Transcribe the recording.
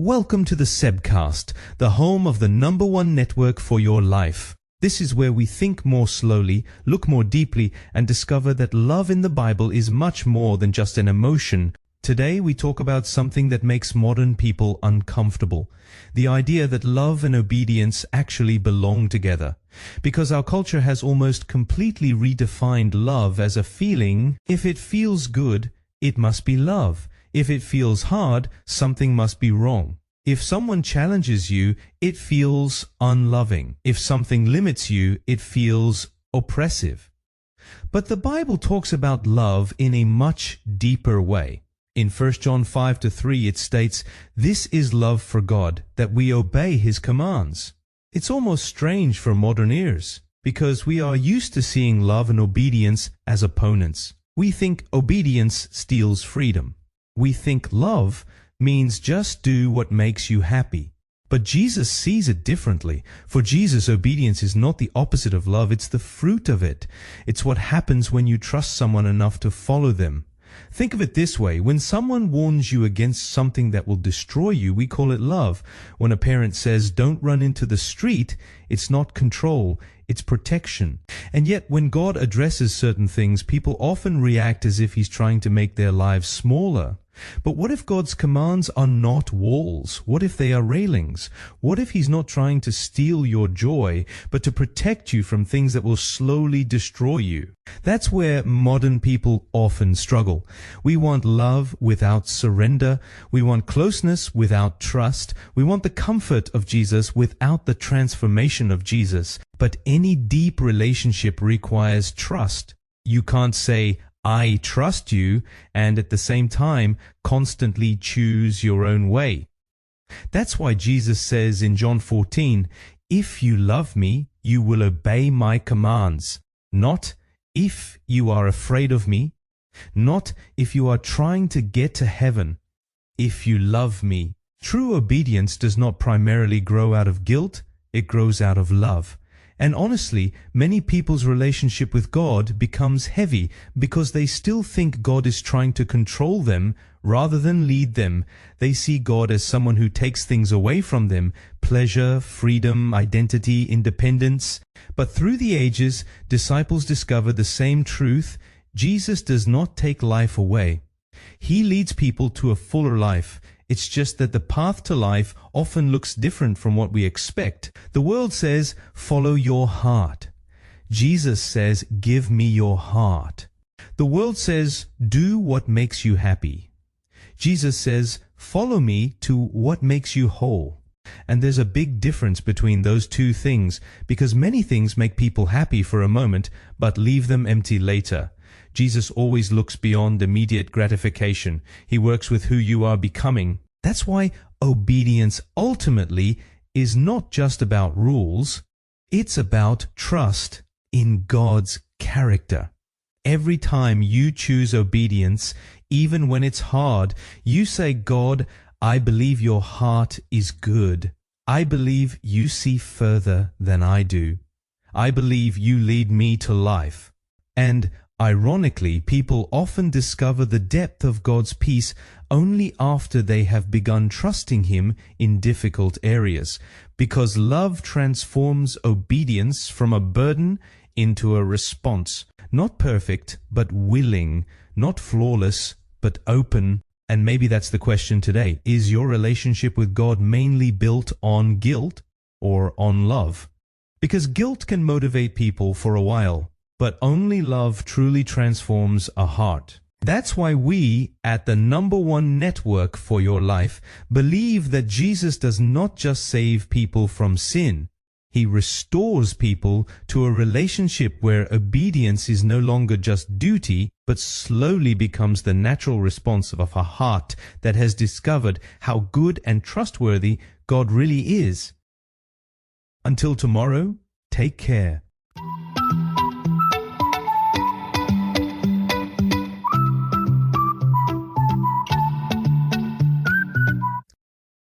Welcome to the Sebcast, the home of the #1 network for your life. This is where we think more slowly, look more deeply, and discover that love in the Bible is much more than just an emotion. Today we talk about something that makes modern people uncomfortable. The idea that love and obedience actually belong together. Because our culture has almost completely redefined love as a feeling. If it feels good, it must be love. If it feels hard, something must be wrong. If someone challenges you, it feels unloving. If something limits you, it feels oppressive. But the Bible talks about love in a much deeper way. In 1 John 5-3 it states, "This is love for God, that we obey His commands." It's almost strange for modern ears, because we are used to seeing love and obedience as opponents. We think obedience steals freedom. We think love means just do what makes you happy. But Jesus sees it differently. For Jesus, obedience is not the opposite of love, it's the fruit of it. It's what happens when you trust someone enough to follow them. Think of it this way. When someone warns you against something that will destroy you, we call it love. When a parent says, "Don't run into the street," it's not control, it's protection. And yet, when God addresses certain things, people often react as if He's trying to make their lives smaller. But what if God's commands are not walls? What if they are railings? What if He's not trying to steal your joy, but to protect you from things that will slowly destroy you? That's where modern people often struggle. We want love without surrender. We want closeness without trust. We want the comfort of Jesus without the transformation of Jesus. But any deep relationship requires trust. You can't say, "I trust you," and at the same time constantly choose your own way. That's why Jesus says in John 14, "If you love me, you will obey my commands." Not if you are afraid of me, not if you are trying to get to heaven. If you love me. True obedience does not primarily grow out of guilt, it grows out of love. And honestly, many people's relationship with God becomes heavy because they still think God is trying to control them rather than lead them. They see God as someone who takes things away from them: pleasure, freedom, identity, independence. But through the ages, disciples discover the same truth. Jesus does not take life away. He leads people to a fuller life. It's just that the path to life often looks different from what we expect. The world says, "Follow your heart." Jesus says, "Give me your heart." The world says, "Do what makes you happy." Jesus says, "Follow me to what makes you whole." And there's a big difference between those two things, because many things make people happy for a moment, but leave them empty later. Jesus always looks beyond immediate gratification. He works with who you are becoming. That's why obedience ultimately is not just about rules. It's about trust in God's character. Every time you choose obedience, even when it's hard, you say, "God, I believe your heart is good. I believe you see further than I do. I believe you lead me to life." And ironically, people often discover the depth of God's peace only after they have begun trusting Him in difficult areas, because love transforms obedience from a burden into a response. Not perfect, but willing. Not flawless, but open. And maybe that's the question today. Is your relationship with God mainly built on guilt or on love? Because guilt can motivate people for a while, but only love truly transforms a heart. That's why we, at the #1 network for your life, believe that Jesus does not just save people from sin. He restores people to a relationship where obedience is no longer just duty, but slowly becomes the natural response of a heart that has discovered how good and trustworthy God really is. Until tomorrow, take care.